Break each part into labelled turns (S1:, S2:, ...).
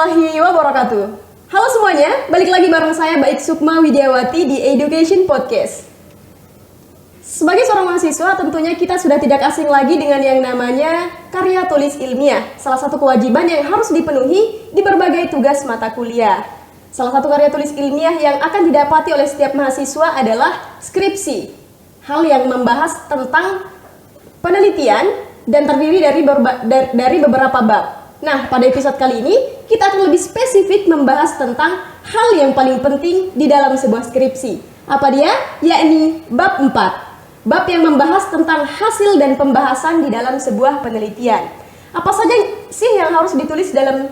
S1: warahmatullahi wabarakatuh. Halo semuanya, balik lagi bareng saya Baik Sukma Widiawati di Education Podcast. Sebagai seorang mahasiswa, tentunya kita sudah tidak asing lagi dengan yang namanya karya tulis ilmiah. Salah satu kewajiban yang harus dipenuhi di berbagai tugas mata kuliah. Salah satu karya tulis ilmiah yang akan didapati oleh setiap mahasiswa adalah skripsi. Hal yang membahas tentang penelitian dan terdiri dari beberapa bab. Nah, pada episode kali ini kita akan lebih spesifik membahas tentang hal yang paling penting di dalam sebuah skripsi. Apa dia? Yakni bab 4. Bab yang membahas tentang hasil dan pembahasan di dalam sebuah penelitian. Apa saja sih yang harus ditulis dalam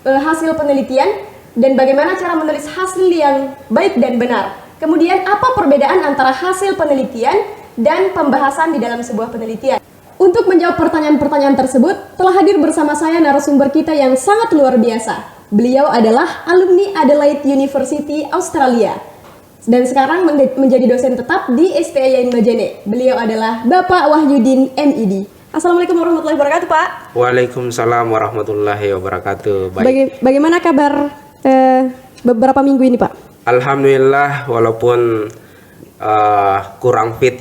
S1: hasil penelitian dan bagaimana cara menulis hasil yang baik dan benar? Kemudian apa perbedaan antara hasil penelitian dan pembahasan di dalam sebuah penelitian? Untuk menjawab pertanyaan-pertanyaan tersebut, telah hadir bersama saya narasumber kita yang sangat luar biasa. Beliau adalah alumni Adelaide University, Australia. Dan sekarang menjadi dosen tetap di STIN Majene. Beliau adalah Bapak Wahyudin MID. Assalamualaikum warahmatullahi wabarakatuh, Pak.
S2: Waalaikumsalam warahmatullahi wabarakatuh.
S1: Bagaimana kabar beberapa minggu ini, Pak?
S2: Alhamdulillah, walaupun kurang fit,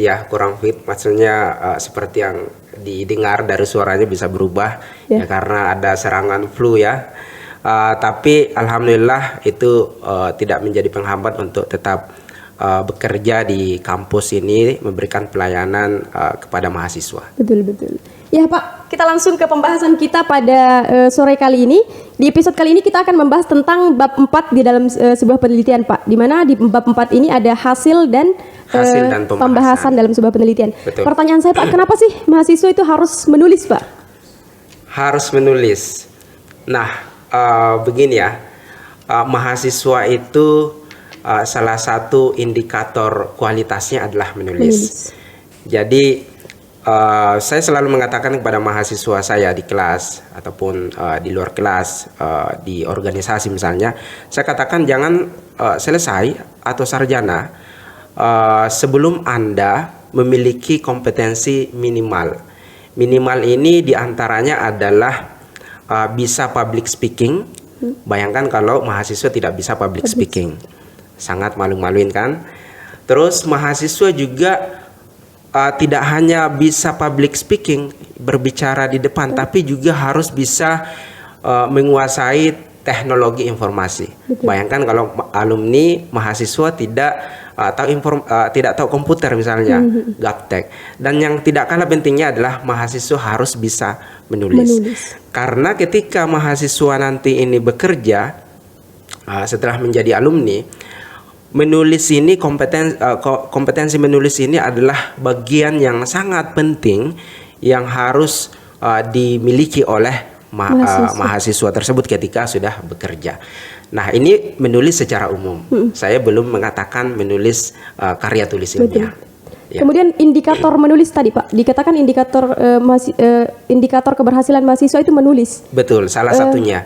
S2: maksudnya seperti yang didengar dari suaranya bisa berubah ya karena ada serangan flu ya. Tapi alhamdulillah itu tidak menjadi penghambat untuk tetap bekerja di kampus ini, memberikan pelayanan kepada mahasiswa.
S1: Betul. Ya Pak, kita langsung ke pembahasan kita pada sore kali ini. Di episode kali ini kita akan membahas tentang bab 4 di dalam sebuah penelitian, Pak. Di mana di bab 4 ini ada hasil dan pembahasan dalam sebuah penelitian.
S2: Betul.
S1: Pertanyaan saya, Pak, kenapa sih mahasiswa itu harus menulis, Pak?
S2: Harus menulis. Nah, begini ya, mahasiswa itu salah satu indikator kualitasnya adalah menulis. Jadi saya selalu mengatakan kepada mahasiswa saya di kelas ataupun di luar kelas, di organisasi misalnya, saya katakan jangan selesai atau sarjana sebelum Anda memiliki kompetensi minimal. Minimal ini diantaranya adalah bisa public speaking. Bayangkan kalau mahasiswa tidak bisa public speaking, sangat malu-maluin kan. Terus mahasiswa juga tidak hanya bisa public speaking, berbicara di depan, tapi juga harus bisa menguasai teknologi informasi. Bayangkan kalau alumni mahasiswa tidak tahu komputer misalnya, gaptek. Dan yang tidak kalah pentingnya adalah mahasiswa harus bisa menulis. Karena ketika mahasiswa nanti ini bekerja setelah menjadi alumni, menulis ini kompetensi menulis ini adalah bagian yang sangat penting yang harus dimiliki oleh mahasiswa tersebut ketika sudah bekerja. Nah, ini menulis secara umum. Saya belum mengatakan menulis karya tulis ilmiah. Ya.
S1: Kemudian indikator menulis tadi, Pak, dikatakan indikator keberhasilan mahasiswa itu menulis.
S2: Betul, salah satunya.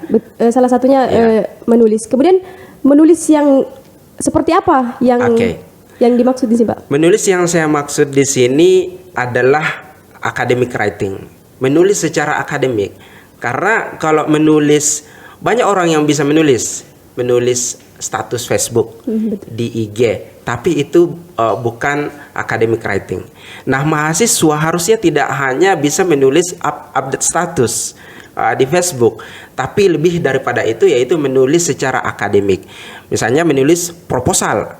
S1: Salah satunya menulis. Kemudian menulis yang seperti apa yang dimaksud di sini, Pak? Menulis
S2: yang saya maksud di sini adalah academic writing. Menulis secara akademik. Karena kalau menulis, banyak orang yang bisa menulis status Facebook, di IG, tapi itu bukan academic writing. Nah, mahasiswa harusnya tidak hanya bisa menulis update status di Facebook, tapi lebih daripada itu yaitu menulis secara akademik. Misalnya menulis proposal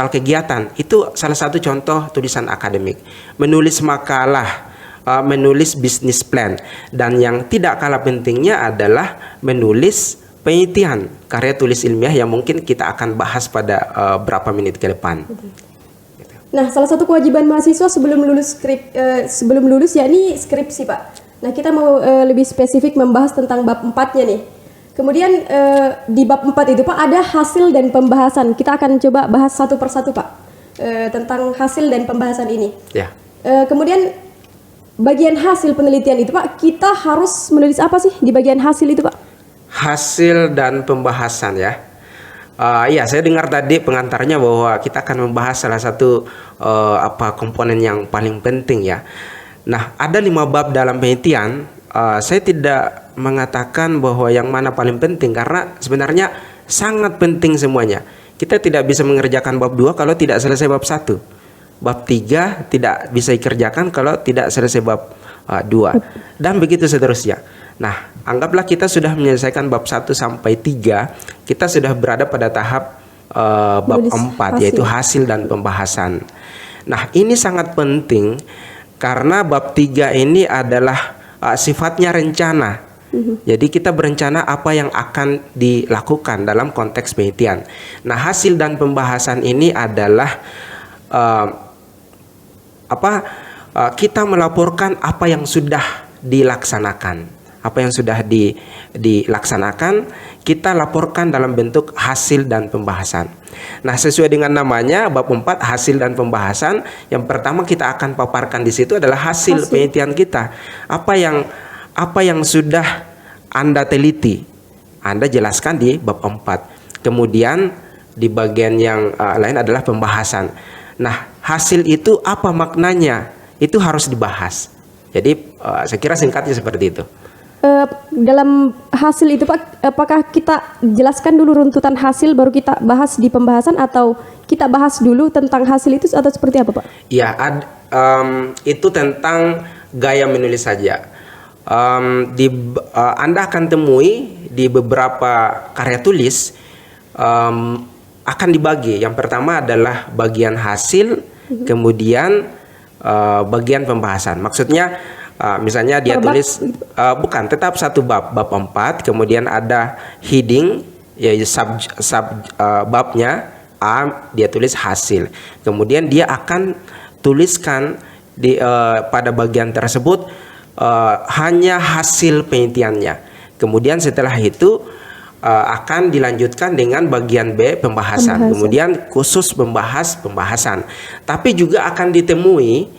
S2: kegiatan, itu salah satu contoh tulisan akademik. Menulis makalah, menulis business plan, dan yang tidak kalah pentingnya adalah menulis penelitian, karya tulis ilmiah yang mungkin kita akan bahas pada berapa menit ke depan.
S1: Nah, salah satu kewajiban mahasiswa sebelum lulus yakni skripsi, Pak. Nah, kita mau lebih spesifik membahas tentang bab 4-nya nih. Kemudian di bab 4 itu, Pak, ada hasil dan pembahasan. Kita akan coba bahas satu persatu, Pak, tentang hasil dan pembahasan ini.
S2: Ya.
S1: Kemudian bagian hasil penelitian itu, Pak, kita harus menulis apa sih di bagian hasil itu, Pak?
S2: Hasil dan pembahasan ya. Iya, saya dengar tadi pengantarnya bahwa kita akan membahas salah satu komponen yang paling penting ya. Nah, ada 5 bab dalam penelitian. Saya tidak mengatakan bahwa yang mana paling penting, karena sebenarnya sangat penting semuanya. Kita tidak bisa mengerjakan bab 2 kalau tidak selesai bab 1. Bab 3 tidak bisa dikerjakan kalau tidak selesai bab 2. Dan begitu seterusnya. Nah, anggaplah kita sudah menyelesaikan bab 1 sampai 3, kita sudah berada pada tahap bab 4, yaitu hasil dan pembahasan. Nah, ini sangat penting karena bab 3 ini adalah sifatnya rencana. Jadi kita berencana apa yang akan dilakukan dalam konteks penelitian. Nah, hasil dan pembahasan ini adalah kita melaporkan apa yang sudah dilaksanakan. Apa yang sudah dilaksanakan, kita laporkan dalam bentuk hasil dan pembahasan. Nah, sesuai dengan namanya, bab 4 hasil dan pembahasan. Yang pertama kita akan paparkan di situ adalah hasil penelitian kita. Apa yang sudah Anda teliti, Anda jelaskan di bab 4. Kemudian di bagian yang lain adalah pembahasan. Nah, hasil itu apa maknanya? Itu harus dibahas. Jadi saya kira singkatnya seperti itu.
S1: Dalam hasil itu Pak, apakah kita jelaskan dulu runtutan hasil baru kita bahas di pembahasan, atau kita bahas dulu tentang hasil itu, atau seperti apa Pak?
S2: Ya, itu tentang gaya menulis saja. Anda akan temui di beberapa karya tulis akan dibagi. Yang pertama adalah bagian hasil, kemudian bagian pembahasan. Maksudnya misalnya dia tulis bukan, tetap satu bab 4, kemudian ada heading, yaitu babnya A, dia tulis hasil. Kemudian dia akan tuliskan pada bagian tersebut hanya hasil penelitiannya. Kemudian setelah itu akan dilanjutkan dengan bagian B, pembahasan. Kemudian khusus membahas pembahasan. Tapi juga akan ditemui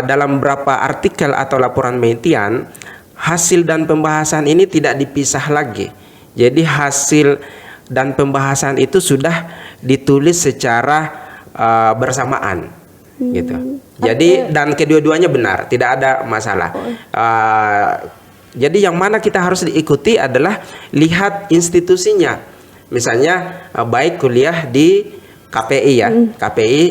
S2: dalam beberapa artikel atau laporan penelitian, hasil dan pembahasan ini tidak dipisah lagi. Jadi hasil dan pembahasan itu sudah ditulis secara bersamaan, gitu. Jadi dan kedua-duanya benar, tidak ada masalah. Jadi yang mana kita harus diikuti adalah lihat institusinya. Misalnya baik kuliah di KPI ya, KPI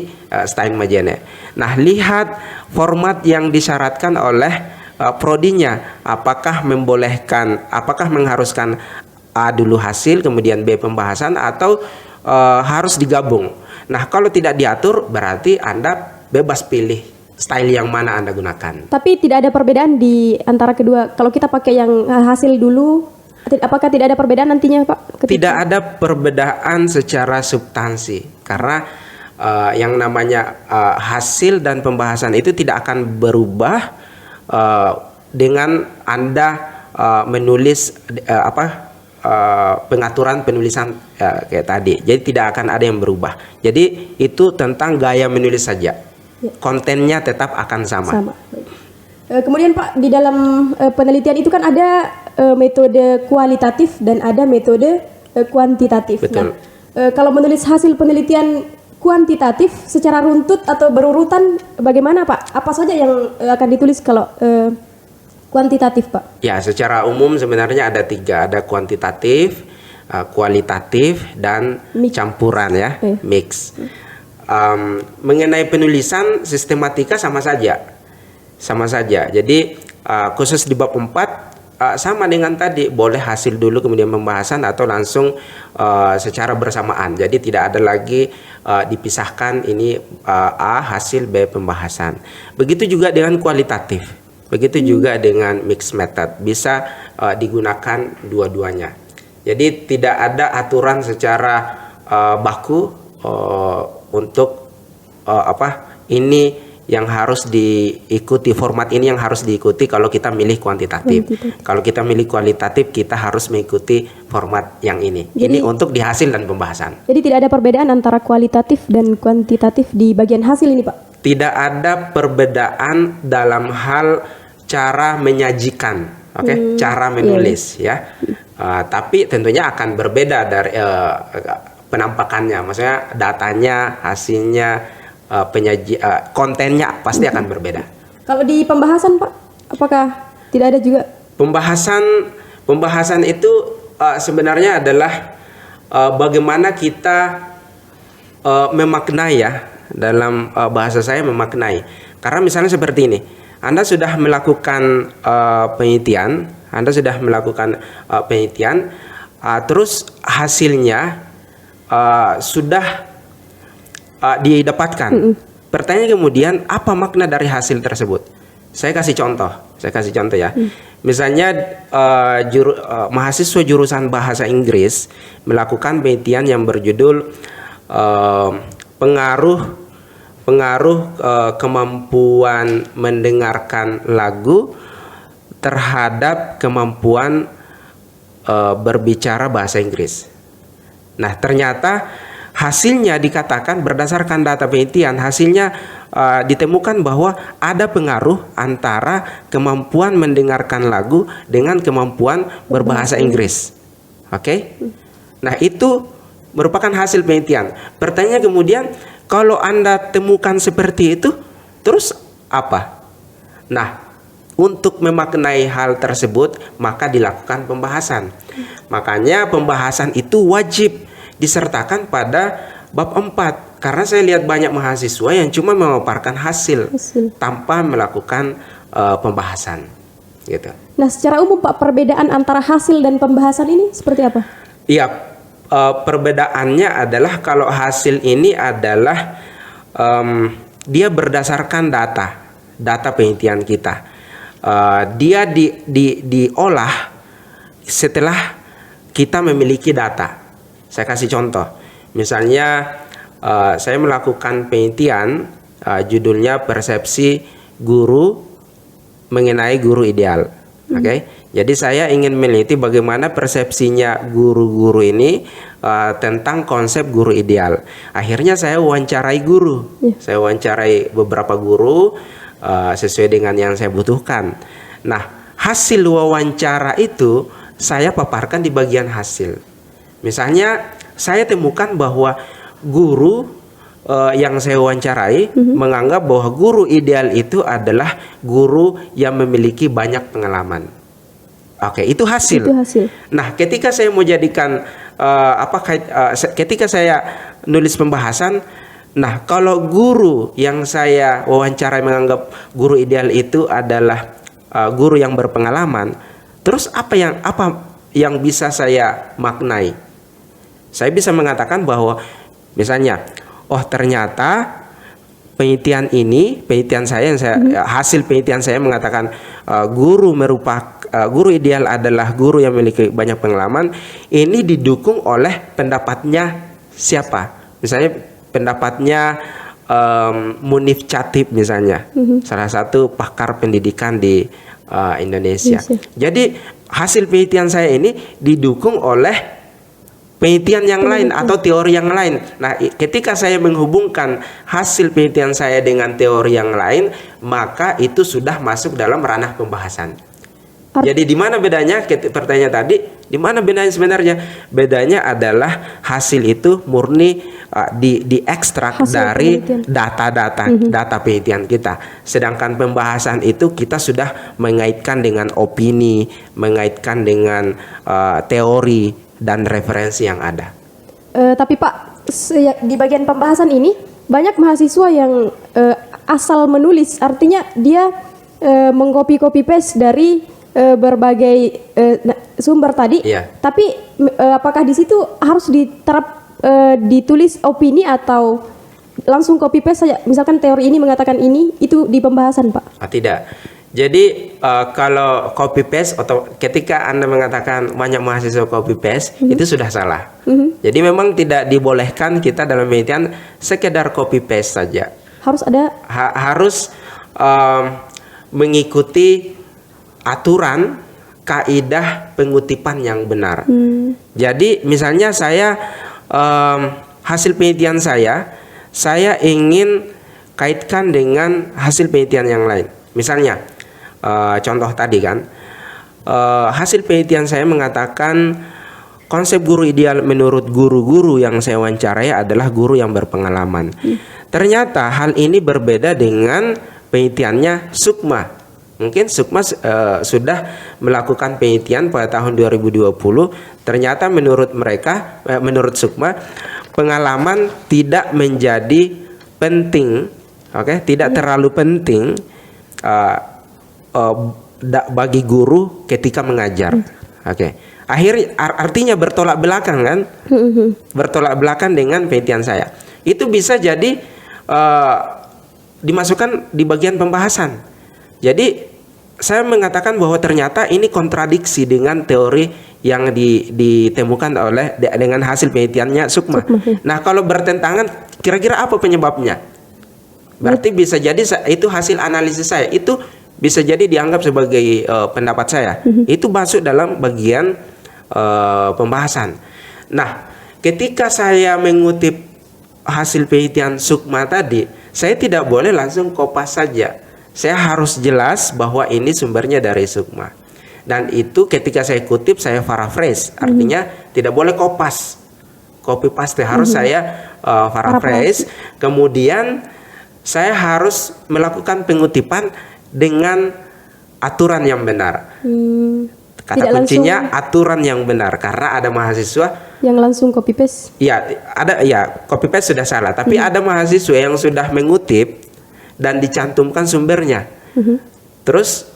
S2: Stijn-Majene. Nah, lihat format yang disyaratkan oleh prodinya. Apakah membolehkan, apakah mengharuskan A dulu hasil, kemudian B pembahasan, atau harus digabung. Nah, kalau tidak diatur berarti Anda bebas pilih style yang mana Anda gunakan.
S1: Tapi tidak ada perbedaan di antara kedua. Kalau kita pakai yang hasil dulu, apakah tidak ada perbedaan nantinya Pak?
S2: Tidak ada perbedaan secara substansi, karena yang namanya hasil dan pembahasan itu tidak akan berubah dengan Anda menulis pengaturan penulisan kayak tadi. Jadi tidak akan ada yang berubah. Jadi itu tentang gaya menulis saja. Kontennya tetap akan sama.
S1: Kemudian Pak, di dalam penelitian itu kan ada metode kualitatif dan ada metode kuantitatif.
S2: Betul.
S1: Nah, kalau menulis hasil penelitian kuantitatif secara runtut atau berurutan bagaimana Pak? Apa saja yang akan ditulis kalau kuantitatif Pak?
S2: Ya, secara umum sebenarnya ada 3, ada kuantitatif, kualitatif, dan campuran ya, mix. Mengenai penulisan sistematika sama saja. Jadi khusus di bab 4 sama dengan tadi, boleh hasil dulu kemudian pembahasan atau langsung secara bersamaan. Jadi tidak ada lagi dipisahkan ini A hasil, B pembahasan. Begitu juga dengan kualitatif. Begitu juga dengan mixed method, bisa digunakan dua-duanya. Jadi tidak ada aturan secara baku untuk ini yang harus diikuti, format ini yang harus diikuti kalau kita milih kuantitatif. Kalau kita milih kualitatif, kita harus mengikuti format yang ini. Jadi, ini untuk di hasil dan pembahasan.
S1: Jadi tidak ada perbedaan antara kualitatif dan kuantitatif di bagian hasil ini Pak? Tidak
S2: ada perbedaan dalam hal cara menyajikan, cara menulis ya. Tapi tentunya akan berbeda dari penampakannya, maksudnya datanya, hasilnya, kontennya pasti akan berbeda.
S1: Kalau di pembahasan Pak, apakah tidak ada juga?
S2: pembahasan itu sebenarnya adalah bagaimana kita memaknai ya, dalam bahasa saya memaknai. Karena misalnya seperti ini, Anda sudah melakukan penelitian, terus hasilnya sudah didapatkan. Pertanyaan kemudian, apa makna dari hasil tersebut? Saya kasih contoh ya. Misalnya mahasiswa jurusan bahasa Inggris melakukan penelitian yang berjudul pengaruh kemampuan mendengarkan lagu terhadap kemampuan berbicara bahasa Inggris. Nah, ternyata hasilnya dikatakan berdasarkan data penelitian, hasilnya ditemukan bahwa ada pengaruh antara kemampuan mendengarkan lagu dengan kemampuan berbahasa Inggris. Oke? Nah, itu merupakan hasil penelitian. Pertanyaan kemudian, kalau Anda temukan seperti itu, terus apa? Nah, untuk memaknai hal tersebut, maka dilakukan pembahasan. Makanya pembahasan itu wajib disertakan pada bab 4. Karena saya lihat banyak mahasiswa yang cuma memaparkan hasil tanpa melakukan pembahasan. Gitu.
S1: Nah, secara umum Pak, perbedaan antara hasil dan pembahasan ini seperti apa?
S2: Iya, perbedaannya adalah kalau hasil ini adalah dia berdasarkan data penelitian kita. Dia diolah setelah kita memiliki data. Saya kasih contoh, misalnya saya melakukan penelitian judulnya persepsi guru mengenai guru ideal. Oke. Jadi saya ingin meneliti bagaimana persepsinya guru-guru ini tentang konsep guru ideal. Akhirnya saya wawancarai guru. Saya wawancarai beberapa guru sesuai dengan yang saya butuhkan. Nah, hasil wawancara itu saya paparkan di bagian hasil. Misalnya saya temukan bahwa guru yang saya wawancarai menganggap bahwa guru ideal itu adalah guru yang memiliki banyak pengalaman. Oke, itu hasil. Nah, ketika saya mau jadikan ketika saya nulis pembahasan, nah kalau guru yang saya wawancarai menganggap guru ideal itu adalah guru yang berpengalaman, terus apa yang bisa saya maknai? Saya bisa mengatakan bahwa misalnya, oh ternyata hasil penelitian saya mengatakan guru ideal adalah guru yang memiliki banyak pengalaman. Ini didukung oleh pendapatnya siapa? Misalnya pendapatnya Munif Chatib misalnya, salah satu pakar pendidikan di Indonesia. Jadi hasil penelitian saya ini didukung oleh penelitian yang lain atau teori yang lain. Nah, ketika saya menghubungkan hasil penelitian saya dengan teori yang lain, maka itu sudah masuk dalam ranah pembahasan. Jadi di mana bedanya? Pertanyaan tadi, di mana bedanya sebenarnya? Bedanya adalah hasil itu murni diekstrak dari data penelitian kita. Sedangkan pembahasan itu kita sudah mengaitkan dengan opini, mengaitkan dengan teori dan referensi yang ada.
S1: Tapi Pak, di bagian pembahasan ini banyak mahasiswa yang asal menulis, artinya dia mengcopy paste dari berbagai sumber tadi. Tapi apakah di situ harus ditulis opini atau langsung copy paste saja? Misalkan teori ini mengatakan ini, itu di pembahasan Pak?
S2: Tidak. Jadi kalau copy paste atau ketika Anda mengatakan banyak mahasiswa copy paste, itu sudah salah. Jadi memang tidak dibolehkan kita dalam penelitian sekedar copy paste saja.
S1: Harus ada
S2: harus mengikuti aturan kaidah pengutipan yang benar. Jadi misalnya saya hasil penelitian saya ingin kaitkan dengan hasil penelitian yang lain. Misalnya contoh tadi kan, hasil penelitian saya mengatakan konsep guru ideal menurut guru-guru yang saya wawancarai adalah guru yang berpengalaman. Ternyata hal ini berbeda dengan penelitiannya Sukma. Mungkin Sukma sudah melakukan penelitian pada tahun 2020. Ternyata menurut mereka, menurut Sukma, pengalaman tidak menjadi penting, tidak terlalu penting bagi guru ketika mengajar. Artinya bertolak belakang kan? Bertolak belakang dengan penelitian saya. Itu bisa jadi dimasukkan di bagian pembahasan. Jadi saya mengatakan bahwa ternyata ini kontradiksi dengan teori yang ditemukan dengan hasil penelitiannya Sukma. Nah, kalau bertentangan, kira-kira apa penyebabnya? Berarti bisa jadi itu hasil analisis saya. Itu bisa jadi dianggap sebagai pendapat saya. Itu masuk dalam bagian pembahasan. Nah, ketika saya mengutip hasil penelitian Sukma tadi, saya tidak boleh langsung kopas saja. Saya harus jelas bahwa ini sumbernya dari Sukma. Dan itu ketika saya kutip, saya paraphrase. Artinya tidak boleh kopas, copy paste. Harus saya paraphrase. Kemudian saya harus melakukan pengutipan dengan aturan yang benar. Kata
S1: Tidak
S2: kuncinya aturan yang benar, karena ada mahasiswa
S1: yang langsung copy paste.
S2: Ya, copy paste sudah salah, tapi ada mahasiswa yang sudah mengutip dan dicantumkan sumbernya. Terus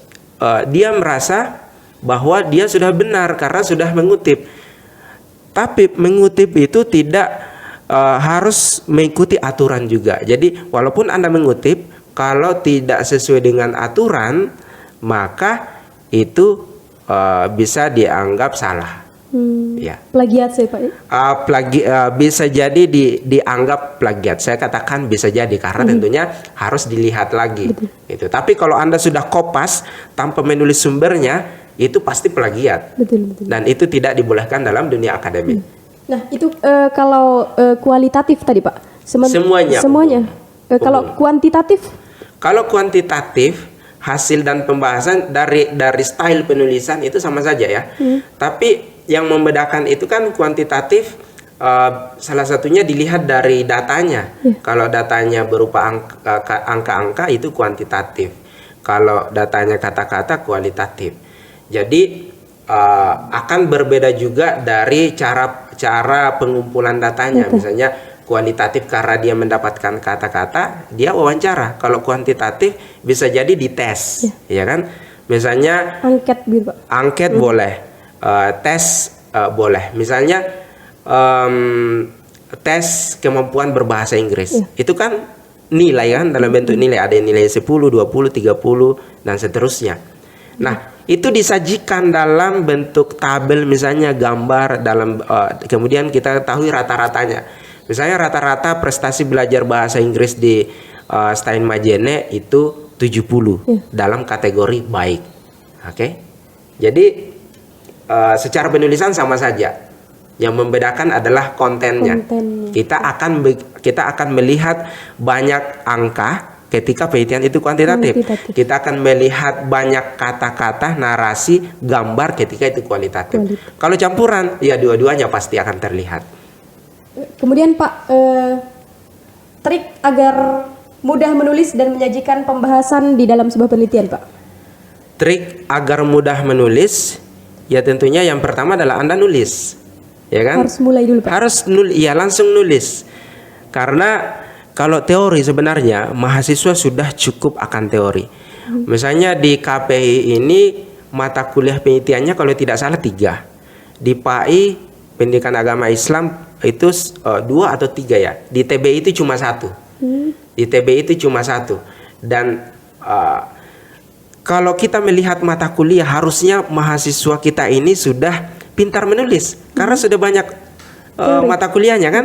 S2: dia merasa bahwa dia sudah benar karena sudah mengutip. Tapi mengutip itu tidak harus mengikuti aturan juga. Jadi walaupun Anda mengutip, kalau tidak sesuai dengan aturan, maka itu bisa dianggap salah. Ya.
S1: Plagiat saya Pak.
S2: Bisa jadi dianggap plagiat. Saya katakan bisa jadi karena tentunya harus dilihat lagi. Itu. Tapi kalau Anda sudah kopas tanpa menulis sumbernya, itu pasti plagiat.
S1: Betul.
S2: Dan itu tidak dibolehkan dalam dunia akademik.
S1: Nah, itu kalau kualitatif tadi Pak.
S2: Semuanya.
S1: Kalau kuantitatif?
S2: Kalau kuantitatif, hasil dan pembahasan dari style penulisan itu sama saja ya. Tapi yang membedakan itu kan kuantitatif, salah satunya dilihat dari datanya. Kalau datanya berupa angka-angka itu kuantitatif. Kalau datanya kata-kata kualitatif. Jadi akan berbeda juga dari cara pengumpulan datanya. Misalnya kualitatif karena dia mendapatkan kata-kata, dia wawancara. Kalau kuantitatif bisa jadi dites, ya kan? Misalnya angket boleh. Tes boleh, misalnya tes kemampuan berbahasa Inggris. Itu kan nilai kan, dalam bentuk nilai, ada nilai 10, 20, 30 dan seterusnya. Nah, itu disajikan dalam bentuk tabel, misalnya gambar dalam kemudian kita ketahui rata-ratanya. Misalnya rata-rata prestasi belajar bahasa Inggris di Steinmajene itu 70 dalam kategori baik. Jadi secara penulisan sama saja. Yang membedakan adalah kontennya. Kita akan melihat banyak angka ketika penelitian itu kuantitatif. Kita akan melihat banyak kata-kata, narasi, gambar ketika itu kualitatif. Kalau campuran, ya dua-duanya pasti akan terlihat.
S1: Kemudian Pak, trik agar mudah menulis dan menyajikan pembahasan di dalam sebuah penelitian Pak.
S2: Trik agar mudah menulis, ya tentunya yang pertama adalah Anda nulis, ya kan?
S1: Harus mulai dulu Pak.
S2: Harus langsung nulis. Karena kalau teori sebenarnya mahasiswa sudah cukup akan teori. Misalnya di KPI ini mata kuliah penelitiannya kalau tidak salah 3. Di PAI Pendidikan Agama Islam itu 2 atau 3 ya. Di TBI itu cuma 1. Di TBI itu cuma 1. Dan kalau kita melihat mata kuliah, harusnya mahasiswa kita ini sudah pintar menulis karena sudah banyak mata kuliahnya kan.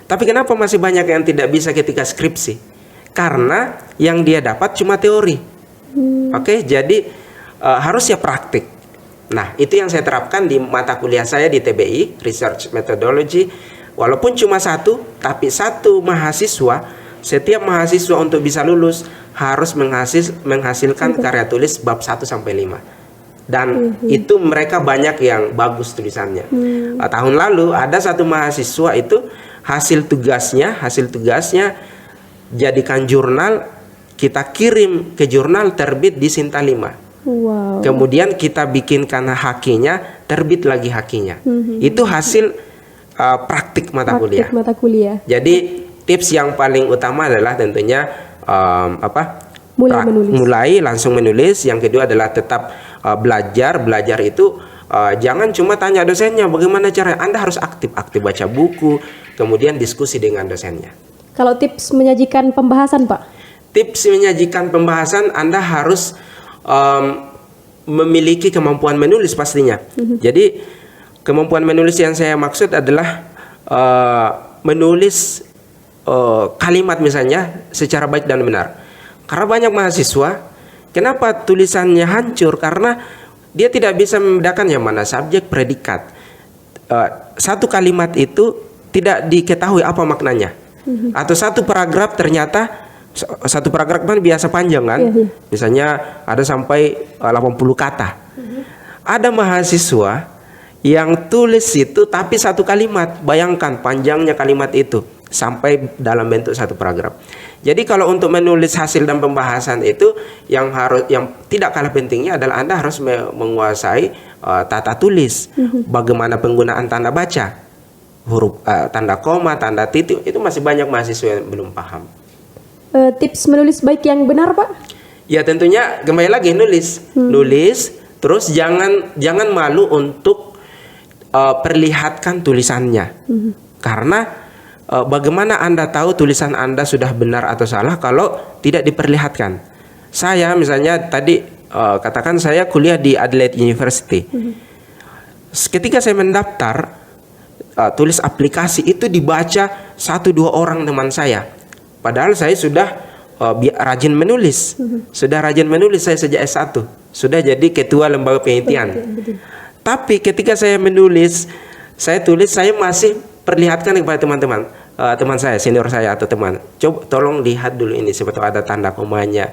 S2: Tapi kenapa masih banyak yang tidak bisa ketika skripsi? Karena yang dia dapat cuma teori. Jadi harusnya praktik. Nah, itu yang saya terapkan di mata kuliah saya di TBI, Research Methodology. Walaupun cuma 1, tapi 1 mahasiswa, setiap mahasiswa untuk bisa lulus harus menghasilkan karya tulis bab 1 sampai 5. Dan itu mereka banyak yang bagus tulisannya. Tahun lalu ada 1 mahasiswa itu hasil tugasnya jadikan jurnal kita kirim ke jurnal terbit di Sinta 5.
S1: Wow.
S2: Kemudian kita bikinkan hakinya, terbit lagi hakinya. Itu hasil praktik mata kuliah.
S1: Mata kuliah.
S2: Jadi tips yang paling utama adalah tentunya mulai langsung menulis. Yang kedua adalah tetap belajar. Belajar itu jangan cuma tanya dosennya bagaimana caranya. Anda harus aktif baca buku, kemudian diskusi dengan dosennya.
S1: Kalau tips menyajikan pembahasan, Pak?
S2: Tips menyajikan pembahasan, Anda harus memiliki kemampuan menulis pastinya. Jadi kemampuan menulis yang saya maksud adalah menulis kalimat misalnya secara baik dan benar. Karena banyak mahasiswa, kenapa tulisannya hancur? Karena dia tidak bisa membedakan yang mana subjek, predikat. Satu kalimat itu tidak diketahui apa maknanya. Atau satu paragraf ternyata satu paragraf kan biasa panjang kan, misalnya ada sampai 80 kata. Ada mahasiswa yang tulis itu tapi satu kalimat, bayangkan panjangnya kalimat itu sampai dalam bentuk satu paragraf. Jadi kalau untuk menulis hasil dan pembahasan itu yang tidak kalah pentingnya adalah Anda harus menguasai tata tulis, bagaimana penggunaan tanda baca, huruf tanda koma, tanda titik, itu masih banyak mahasiswa yang belum paham.
S1: Tips menulis baik yang benar, Pak?
S2: Ya tentunya kembali lagi nulis, terus jangan malu untuk perlihatkan tulisannya, karena bagaimana Anda tahu tulisan Anda sudah benar atau salah kalau tidak diperlihatkan. Saya misalnya tadi katakan saya kuliah di Adelaide University. Ketika saya mendaftar tulis aplikasi itu dibaca 1-2 orang teman saya. Padahal saya sudah rajin menulis. Sudah rajin menulis saya sejak S1. Sudah jadi ketua lembaga penelitian. Tapi ketika saya menulis, saya masih perlihatkan kepada teman-teman, teman saya, senior saya atau teman. Coba tolong lihat dulu ini, siapa tahu ada tanda komanya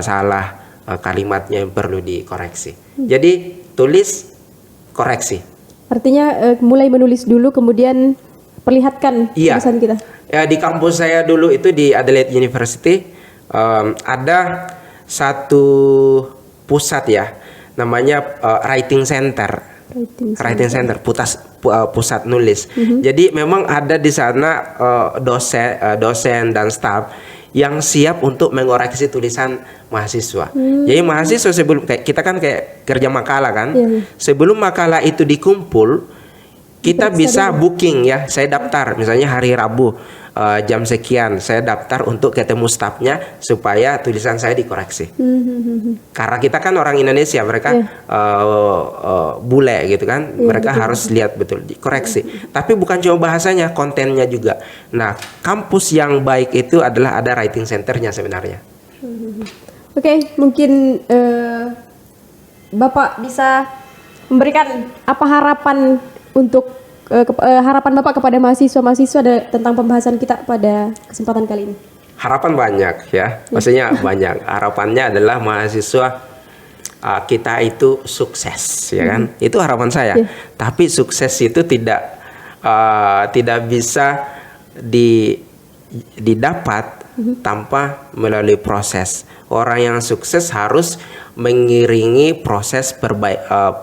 S2: salah, kalimatnya yang perlu dikoreksi. Jadi tulis, koreksi.
S1: Artinya mulai menulis dulu kemudian perlihatkan tulisan kita.
S2: Ya, di kampus saya dulu itu di Adelaide University ada satu pusat ya, namanya Writing Center. Writing Center, pusat nulis. Jadi memang ada di sana dosen dan staf yang siap untuk mengoreksi tulisan mahasiswa. Jadi mahasiswa sebelum kita kan kayak kerja makalah kan, sebelum makalah itu dikumpul, kita bisa booking ya. Saya daftar, misalnya hari Rabu jam sekian, saya daftar untuk ketemu stafnya supaya tulisan saya dikoreksi. Karena kita kan orang Indonesia, mereka bule gitu kan, mereka harus lihat betul dikoreksi. Tapi bukan cuma bahasanya, kontennya juga. Nah, kampus yang baik itu adalah ada writing centernya sebenarnya.
S1: Oke, mungkin Bapak bisa memberikan apa harapan untuk harapan Bapak kepada mahasiswa-mahasiswa tentang pembahasan kita pada kesempatan kali ini?
S2: Harapan banyak ya, maksudnya banyak. Harapannya adalah mahasiswa kita itu sukses, ya kan? Itu harapan saya. Tapi sukses itu tidak bisa didapat tanpa melalui proses. Orang yang sukses harus mengiringi proses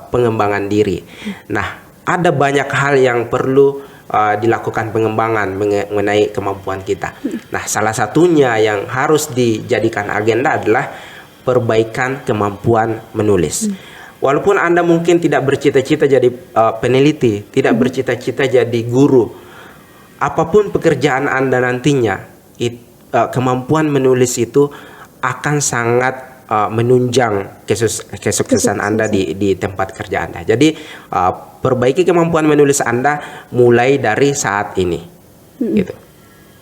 S2: pengembangan diri. Nah, ada banyak hal yang perlu dilakukan pengembangan mengenai kemampuan kita. Nah, salah satunya yang harus dijadikan agenda adalah perbaikan kemampuan menulis. Walaupun Anda mungkin tidak bercita-cita jadi peneliti, tidak bercita-cita jadi guru, apapun pekerjaan Anda nantinya, kemampuan menulis itu akan sangat menunjang kesuksesan Anda di tempat kerja Anda. Jadi perbaiki kemampuan menulis Anda mulai dari saat ini. Gitu.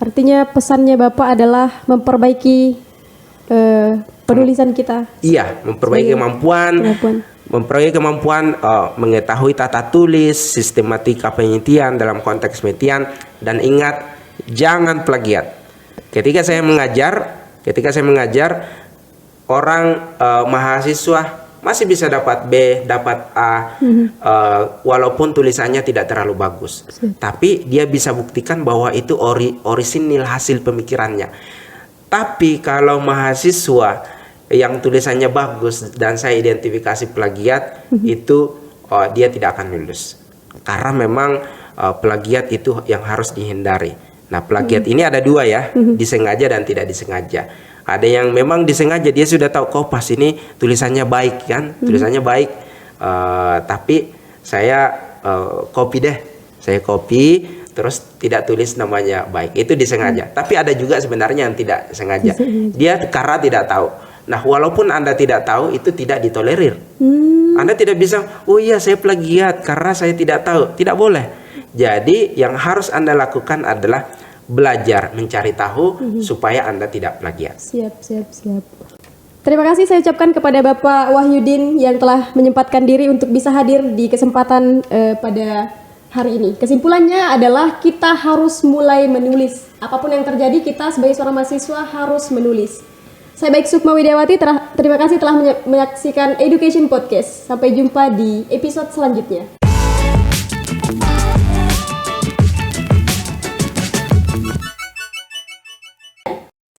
S1: Artinya pesannya Bapak adalah memperbaiki penulisan kita.
S2: Iya, memperbaiki kemampuan mengetahui tata tulis, sistematika penelitian dalam konteks penelitian, dan ingat jangan plagiat. Ketika saya mengajar orang mahasiswa masih bisa dapat B, dapat A, walaupun tulisannya tidak terlalu bagus. Tapi dia bisa buktikan bahwa itu orisinil hasil pemikirannya. Tapi kalau mahasiswa yang tulisannya bagus dan saya identifikasi plagiat, itu dia tidak akan lulus. Karena memang plagiat itu yang harus dihindari. Nah, plagiat ini ada dua ya, disengaja dan tidak disengaja. Ada yang memang disengaja, dia sudah tahu Kompas ini tulisannya baik kan, tulisannya baik, tapi saya copy deh, saya copy terus tidak tulis namanya baik, itu disengaja. Tapi ada juga sebenarnya yang tidak sengaja, dia karena tidak tahu. Nah, walaupun Anda tidak tahu, itu tidak ditolerir. Anda tidak bisa, oh iya saya plagiat karena saya tidak tahu, tidak boleh. Jadi yang harus Anda lakukan adalah belajar mencari tahu supaya Anda tidak plagiat.
S1: Siap. Terima kasih saya ucapkan kepada Bapak Wahyudin yang telah menyempatkan diri untuk bisa hadir di kesempatan pada hari ini. Kesimpulannya adalah kita harus mulai menulis. Apapun yang terjadi, kita sebagai seorang mahasiswa harus menulis. Saya Baik Sukma Widiawati, terima kasih telah menyaksikan Education Podcast. Sampai jumpa di episode selanjutnya.